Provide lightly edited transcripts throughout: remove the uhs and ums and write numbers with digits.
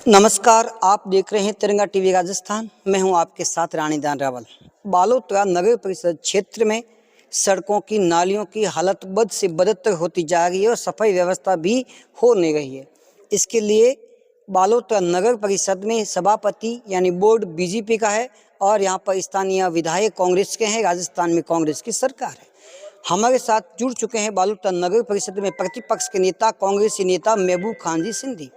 नमस्कार, आप देख रहे हैं तिरंगा टीवी राजस्थान। मैं हूं आपके साथ रानीदान रावल। बालोतरा नगर परिषद क्षेत्र में सड़कों की नालियों की हालत बद से बदतर होती जा रही है और सफाई व्यवस्था भी हो नहीं रही है। इसके लिए बालोतरा नगर परिषद में सभापति यानी बोर्ड बीजेपी का है और यहां पर स्थानीय विधायक कांग्रेस के हैं। राजस्थान में कांग्रेस की सरकार है। हमारे साथ जुड़ चुके हैं बालोतरा नगर परिषद में प्रतिपक्ष के नेता कांग्रेसी नेता महबूब खान जी सिंधी।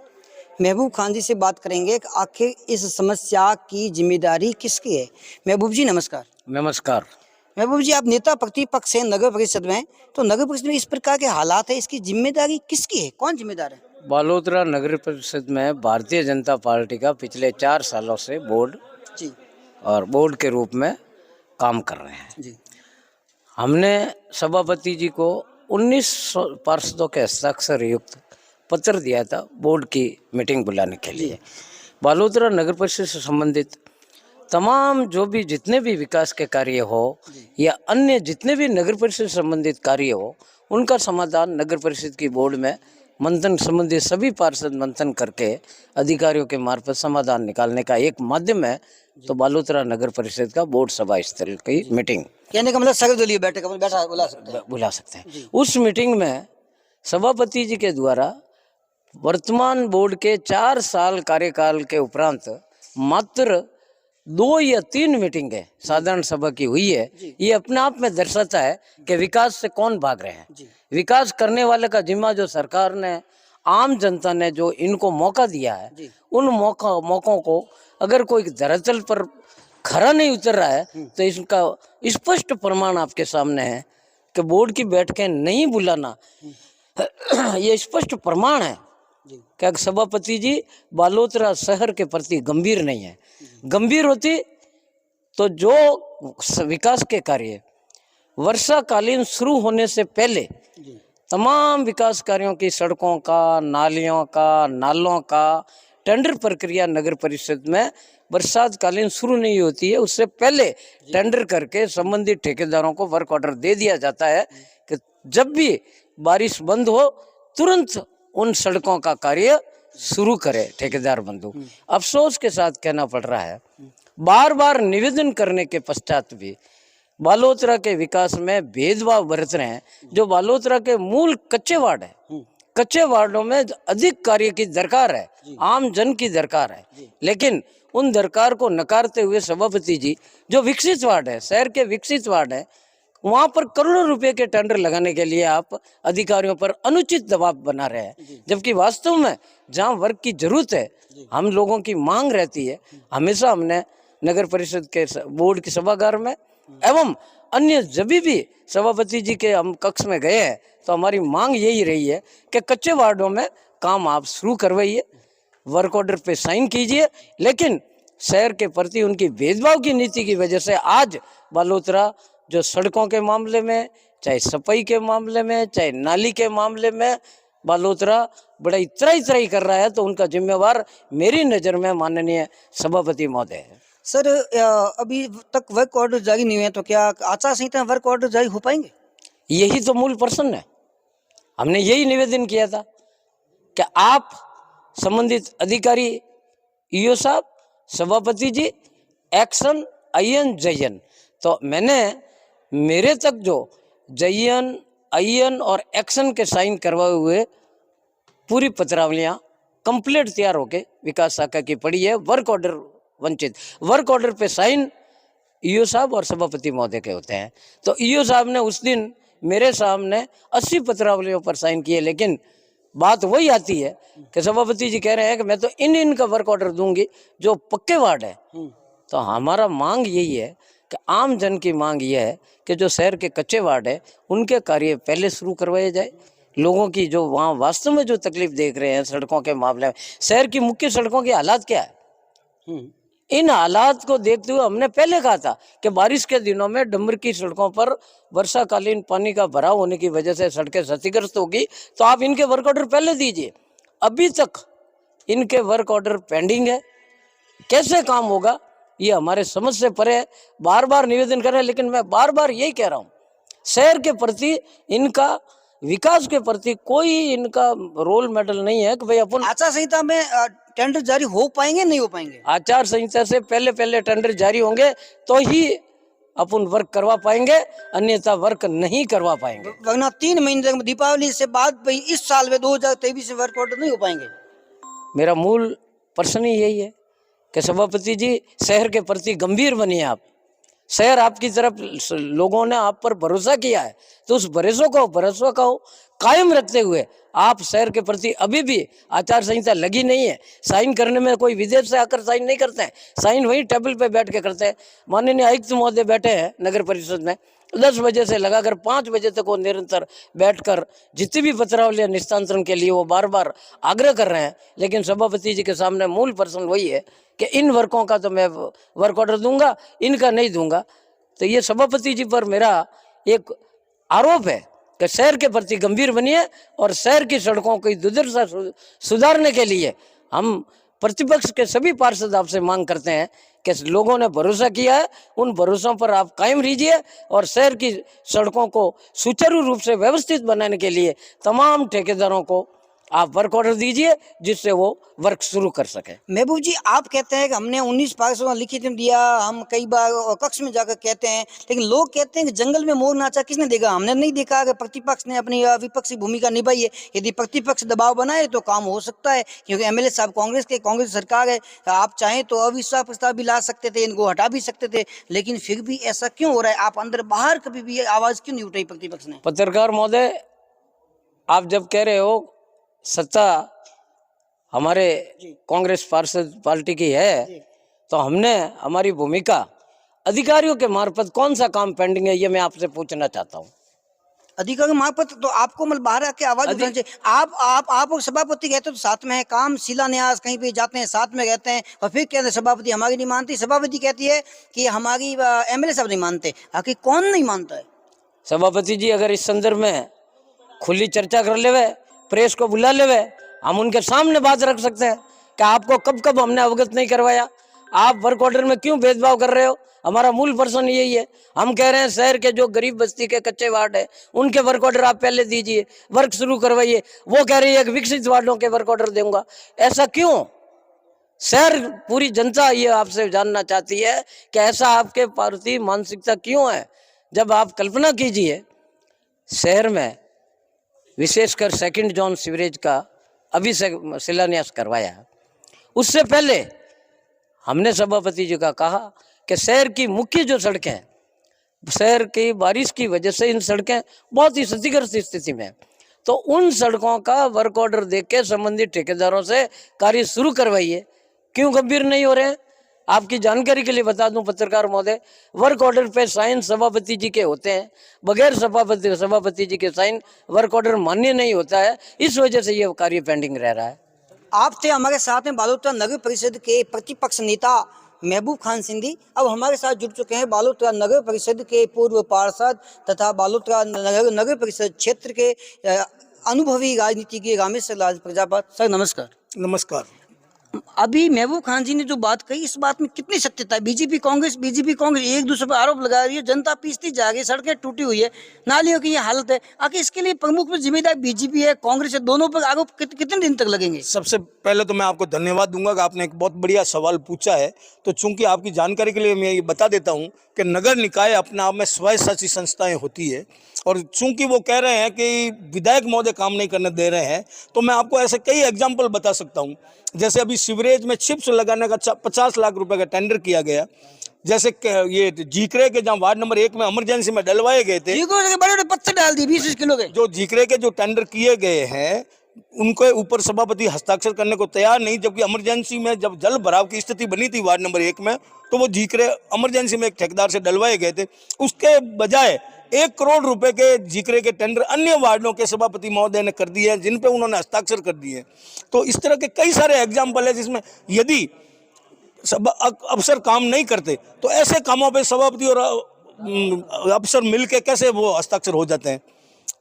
महबूब खान जी से बात करेंगे कि आखिर इस समस्या की जिम्मेदारी किसकी है। महबूब जी नमस्कार। नमस्कार। महबूब जी, आप नेता प्रतिपक्ष हैं नगर परिषद में, तो नगर परिषद में इस प्रकार के हालात है, इसकी जिम्मेदारी किसकी है, कौन जिम्मेदार है? बालोतरा नगर परिषद में भारतीय जनता पार्टी का पिछले 4 सालों से बोर्ड जी और बोर्ड के रूप में काम कर रहे हैं। जी हमने सभापति जी को 19 पार्षदों के हस्ताक्षर युक्त पत्र दिया था बोर्ड की मीटिंग बुलाने के लिए। बालोतरा नगर परिषद से संबंधित तमाम जो भी जितने भी विकास के कार्य हो या अन्य जितने भी नगर परिषद संबंधित कार्य हो, उनका समाधान नगर परिषद की बोर्ड में मंथन संबंधित सभी पार्षद मंथन करके अधिकारियों के मार्फत समाधान निकालने का एक माध्यम है। तो बालोतरा नगर परिषद का बोर्ड सभा स्थल की मीटिंग, कहने का मतलब सर्वदलीय बैठक बुला सकते हैं। उस मीटिंग में सभापति जी के द्वारा वर्तमान बोर्ड के 4 साल कार्यकाल के उपरांत मात्र 2 या 3 मीटिंगें साधारण सभा की हुई है। ये अपने आप में दर्शाता है कि विकास से कौन भाग रहे हैं। विकास करने वाले का जिम्मा जो सरकार ने, आम जनता ने जो इनको मौका दिया है, उन मौकों को अगर कोई धरातल पर खरा नहीं उतर रहा है तो इसका स्पष्ट प्रमाण आपके सामने है कि बोर्ड की बैठकें नहीं बुलाना ये स्पष्ट प्रमाण है कि सभापति जी बालोतरा शहर के प्रति गंभीर नहीं है। गंभीर होती तो जो विकास के कार्य वर्षाकालीन शुरू होने से पहले तमाम विकास कार्यों की, सड़कों का, नालियों का, नालों का टेंडर प्रक्रिया नगर परिषद में बरसात कालीन शुरू नहीं होती है, उससे पहले टेंडर करके संबंधित ठेकेदारों को वर्क ऑर्डर दे दिया जाता है कि जब भी बारिश बंद हो तुरंत उन सड़कों का कार्य शुरू करे ठेकेदार बंधु। अफसोस के साथ कहना पड़ रहा है, बार बार निवेदन करने के पश्चात भी बालोतरा के विकास में भेदभाव बरत रहे हैं। जो बालोतरा के मूल कच्चे वार्ड है, कच्चे वार्डों में अधिक कार्य की दरकार है, आम जन की दरकार है, लेकिन उन दरकार को नकारते हुए सभापति जी जो विकसित वार्ड है, शहर के विकसित वार्ड है, वहां पर करोड़ों रुपए के टेंडर लगाने के लिए आप अधिकारियों पर अनुचित दबाव बना रहे हैं। जबकि वास्तव में जहां वर्क की जरूरत है, हम लोगों की मांग रहती है, हमेशा हमने नगर परिषद के बोर्ड के सभागार में एवं अन्य जब भी सभापति जी के हम कक्ष में गए हैं तो हमारी मांग यही रही है कि कच्चे वार्डों में काम आप शुरू करवाइए, वर्क ऑर्डर पे साइन कीजिए, लेकिन शहर के प्रति उनकी भेदभाव की नीति की वजह से आज बालोतरा जो सड़कों के मामले में, चाहे सफाई के मामले में, चाहे नाली के मामले में बालोतरा बड़ा इतराई कर रहा है। तो उनका जिम्मेवार मेरी नज़र में माननीय सभापति महोदय है। सर, अभी तक वर्क ऑर्डर जारी नहीं हुए, तो क्या आचार संहिता में वर्क ऑर्डर जारी हो पाएंगे? यही तो मूल प्रश्न है। हमने यही निवेदन किया था कि आप संबंधित अधिकारी, ईओ साहब, सभापति जी, एक्शन आईएन जयन, तो मैंने मेरे तक जो जयन, आईएन और एक्शन के साइन करवाए हुए पूरी पत्रावलियां कंप्लीट तैयार होके विकास शाखा की पड़ी है। वर्क ऑर्डर वंचित, वर्क ऑर्डर पे साइन ईओ साहब और सभापति महोदय के होते हैं। तो ईओ साहब ने उस दिन मेरे सामने 80 पत्रावलियों पर साइन किए, लेकिन बात वही आती है कि सभापति जी कह रहे हैं कि मैं तो इनका वर्क ऑर्डर दूंगी जो पक्के वार्ड है। तो हमारा मांग यही है कि आम जन की मांग यह है कि जो शहर के कच्चे वार्ड है उनके कार्य पहले शुरू करवाए जाए। लोगों की जो वहाँ वास्तव में जो तकलीफ देख रहे हैं सड़कों के मामले में, शहर की मुख्य सड़कों की हालात क्या है, इन हालात को देखते हुए हमने पहले कहा था कि बारिश के दिनों में डंबर की सड़कों पर वर्षाकालीन पानी का भराव होने की वजह से सड़कें क्षतिग्रस्त होगी, तो आप इनके वर्क ऑर्डर पहले दीजिए। अभी तक इनके वर्क ऑर्डर पेंडिंग है, कैसे काम होगा ये हमारे समझ से परे है। बार बार निवेदन कर रहे हैं, लेकिन मैं बार बार यही कह रहा हूँ, शहर के प्रति इनका विकास के प्रति कोई इनका रोल मॉडल नहीं है कि भाई अपन आचार संहिता में टेंडर जारी हो पाएंगे नहीं हो पाएंगे? आचार संहिता से पहले पहले टेंडर जारी होंगे तो ही अपन वर्क करवा पाएंगे, अन्यथा वर्क नहीं करवा पाएंगे। वरना 3 महीने तक दीपावली से बाद भाई इस साल में 2023 में वर्क ऑर्डर नहीं हो पाएंगे। मेरा मूल प्रश्न ही यही है कि सभापति जी शहर के प्रति गंभीर बनिए आप। शहर आपकी तरफ लोगों ने आप पर भरोसा किया है, तो उस भरोसा को कायम रखते हुए आप शहर के प्रति अभी भी आचार संहिता लगी नहीं है। साइन करने में कोई विदेश से आकर साइन नहीं करते हैं, साइन वहीं टेबल पे बैठ के करते हैं। माननीय आयुक्त महोदय बैठे हैं नगर परिषद में, 10 बजे से लगाकर 5 बजे तक वो निरंतर बैठकर जितनी भी पत्रावलियां निस्तांतरण के लिए वो बार बार आग्रह कर रहे हैं। लेकिन सभापति जी के सामने मूल प्रश्न वही है कि इन वर्कों का तो मैं वर्क ऑर्डर दूंगा, इनका नहीं दूंगा। तो ये सभापति जी पर मेरा एक आरोप है कि शहर के प्रति गंभीर बनिए और शहर की सड़कों की दुर्दशा सुधारने के लिए हम प्रतिपक्ष के सभी पार्षद आपसे मांग करते हैं कि लोगों ने भरोसा किया है, उन भरोसों पर आप कायम रहिए और शहर की सड़कों को सुचारू रूप से व्यवस्थित बनाने के लिए तमाम ठेकेदारों को आप वर्क ऑर्डर दीजिए जिससे वो वर्क शुरू कर सके। महबूब जी, आप कहते हैं कि हमने 19 पार्षदों को लिखित में दिया, हम कई बार कक्ष में जाकर कहते हैं, लेकिन लोग कहते हैं कि जंगल में मोर नाचा किसने देखा? हमने नहीं देखा कि प्रतिपक्ष ने अपनी विपक्षी भूमिका निभाई है। यदि प्रतिपक्ष दबाव बनाए तो काम हो सकता है, क्योंकि एमएलए साहब कांग्रेस सरकार है। आप चाहें तो अविश्वास प्रस्ताव भी ला सकते थे, इनको हटा भी सकते थे, लेकिन फिर भी ऐसा क्यों हो रहा है? आप अंदर बाहर कभी भी आवाज क्यों नहीं उठाई प्रतिपक्ष ने? पत्रकार महोदय, आप जब कह रहे हो सत्ता हमारे कांग्रेस पार्षद पार्टी की है, तो हमने हमारी भूमिका अधिकारियों के मार्फत कौन सा काम पेंडिंग है ये मैं आपसे पूछना चाहता हूँ। अधिकारी मार्फत तो आपको मतलब बाहर आके आवाज उठानी चाहिए। आप और सभापति कहते तो साथ में है, काम शिलान्यास कहीं पे जाते हैं साथ में रहते हैं, और फिर कहते हैं सभापति हमारी नहीं मानती, सभापति कहती है कि हमारी एमएलए साहब नहीं मानते। आखिर कौन नहीं मानता है? सभापति जी अगर इस संदर्भ में खुली चर्चा कर लेवे, प्रेस को बुला लेवे, हम उनके सामने बात रख सकते हैं कि आपको कब कब हमने अवगत नहीं करवाया, आप वर्क ऑर्डर में क्यों भेदभाव कर रहे हो। हमारा मूल प्रश्न यही है। हम कह रहे हैं शहर के जो गरीब बस्ती के कच्चे वार्ड है उनके वर्क ऑर्डर आप पहले दीजिए, वर्क शुरू करवाइए। वो कह रही है कि विकसित वार्डों के वर्क ऑर्डर दूंगा। ऐसा क्यों? शहर पूरी जनता ये आपसे जानना चाहती है कि ऐसा आपके प्रति मानसिकता क्यों है। जब आप कल्पना कीजिए, शहर में विशेषकर सेकंड जोन सीवरेज का अभी से शिलान्यास करवाया, उससे पहले हमने सभापति जी का कहा कि शहर की मुख्य जो सड़कें हैं, शहर की बारिश की वजह से इन सड़कें बहुत ही क्षतिग्रस्त स्थिति में, तो उन सड़कों का वर्क ऑर्डर देख के संबंधित ठेकेदारों से कार्य शुरू करवाइए। क्यों गंभीर नहीं हो रहे हैं? आपकी जानकारी के लिए बता दूं पत्रकार महोदय, वर्क ऑर्डर पे साइन सभापति जी के होते हैं, बगैर सभापति जी के साइन वर्क ऑर्डर मान्य नहीं होता है। इस वजह से ये कार्य पेंडिंग रह रहा है। आप थे हमारे साथ में बालोतरा नगर परिषद के प्रतिपक्ष नेता महबूब खान सिंधी। अब हमारे साथ जुड़ चुके हैं बालोतरा नगर परिषद के पूर्व पार्षद तथा बालोतरा नगर परिषद क्षेत्र के अनुभवी राजनीतिज्ञ रामेश्वर लाल प्रजापत। सर नमस्कार। नमस्कार। अभी महबूब खान जी ने जो बात कही, इस बात में कितनी सत्यता है? बीजेपी कांग्रेस एक दूसरे पर आरोप लगा रही है, जनता पीसती जा रही है, सड़कें टूटी हुई है, नालियों की ये हालत है। आखिर इसके लिए प्रमुख पर जिम्मेदार बीजेपी है, कांग्रेस है, दोनों पर आरोप कितने दिन तक लगेंगे? सबसे पहले तो मैं आपको धन्यवाद दूंगा कि आपने एक बहुत बढ़िया सवाल पूछा है। तो चूंकि आपकी जानकारी के लिए मैं ये बता देता हूँ कि नगर निकाय अपने आप में स्वायत्तशासी संस्थाएं होती है, और चूंकि वो कह रहे हैं कि विधायक महोदय काम नहीं करने दे रहे हैं, तो मैं आपको ऐसे कई एग्जाम्पल बता सकता हूँ। जैसे अभी सीवरेज में चिप्स लगाने का 50 लाख रुपए का टेंडर किया गया। जैसे ये जीकरे के जहाँ वार्ड नंबर 1 में इमरजेंसी में डलवाए गए थे, बड़े बड़े पत्थर डाल दिए 20 किलो के। जो जीकरे के जो टेंडर किए गए हैं उनके ऊपर सभापति हस्ताक्षर करने को तैयार नहीं, जबकि इमरजेंसी में जब जल भराव की स्थिति बनी थी वार्ड नंबर 1 में, तो वो जीकरे इमरजेंसी में एक ठेकेदार से डलवाए गए थे। उसके बजाय 1 करोड़ रुपए के जीकरे के टेंडर अन्य वार्डों के सभापति महोदय ने कर दिए हैं, जिन पे उन्होंने हस्ताक्षर कर दिए। तो इस तरह के कई सारे एग्जाम्पल है जिसमें यदि अफसर काम नहीं करते तो ऐसे कामों पे सभापति और अफसर मिलके कैसे वो हस्ताक्षर हो जाते हैं।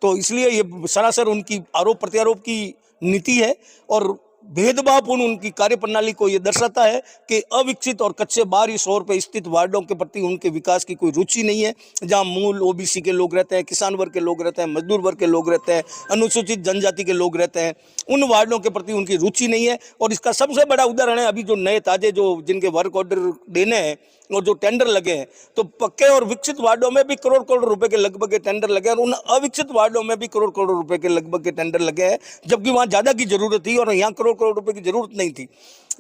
तो इसलिए ये सरासर उनकी आरोप प्रत्यारोप की नीति है, और भेदभावपूर्ण उनकी कार्यप्रणाली को ये दर्शाता है कि अविकसित और कच्चे बाहरी शोर पर स्थित वार्डों के प्रति उनके विकास की कोई रुचि नहीं है। जहां मूल ओबीसी के लोग रहते हैं, किसान वर्ग के लोग रहते हैं, मजदूर वर्ग के लोग रहते हैं, अनुसूचित जनजाति के लोग रहते हैं, उन वार्डों के प्रति उनकी रुचि नहीं है। और इसका सबसे बड़ा उदाहरण है अभी जो नए ताजे जो जिनके वर्क ऑर्डर देने हैं और जो टेंडर लगे हैं, तो पक्के और विकसित वार्डों में भी करोड़ करोड़ रुपए के लगभग के टेंडर लगे हैं और उन अविकसित वार्डों में भी करोड़ करोड़ रुपए के लगभग के टेंडर लगे हैं, जबकि वहां ज्यादा की जरूरत थी और यहाँ करोड़ करोड़ रुपए की जरूरत नहीं थी।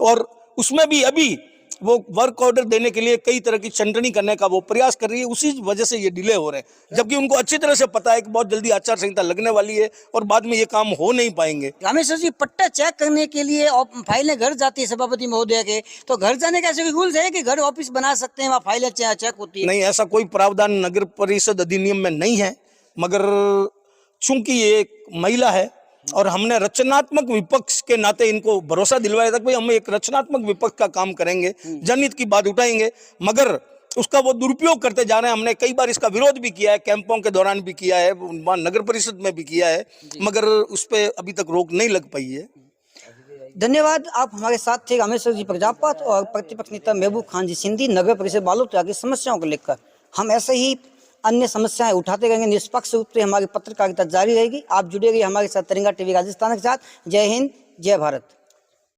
और उसमें भी अभी वो वर्क ऑर्डर देने के लिए कई तरह की छंटनी करने का वो प्रयास कर रही है, उसी वजह से ये डिले हो रहे हैं, जबकि उनको अच्छी तरह से पता है कि बहुत जल्दी आचार संहिता लगने वाली है और बाद में ये काम हो नहीं पाएंगे। रामेश्वर जी, पट्टा चेक करने के लिए फाइलें घर जाती है सभापति महोदय के, तो घर जाने का ऐसे रूल्स है कि घर ऑफिस बना सकते हैं, वहाँ फाइलें चेक होती है? नहीं, ऐसा कोई प्रावधान नगर परिषद अधिनियम में नहीं है, मगर चूंकि ये एक महिला है और हमने रचनात्मक विपक्ष के नाते इनको भरोसा दिलवाया था कि भाई हम एक रचनात्मक विपक्ष का काम करेंगे, जनहित की बात उठाएंगे, मगर उसका वो दुरुपयोग करते जा रहे हैं। हमने कई बार इसका विरोध भी किया है, कैंपों के दौरान भी किया है, वहाँ नगर परिषद में भी किया है, मगर उस पर अभी तक रोक नहीं लग पाई है। धन्यवाद। आप हमारे साथ थे रामेश्वर जी प्रजापत और प्रतिपक्ष नेता महबूब खान जी सिंधी। नगर परिषद बालोतरा की समस्याओं को लेकर हम ऐसे ही अन्य समस्याएं उठाते रहेंगे। निष्पक्ष रूप से हमारी पत्रकारिता जारी रहेगी। आप जुड़े रहिए हमारे साथ तिरंगा टीवी राजस्थान के साथ। जय हिंद, जय भारत।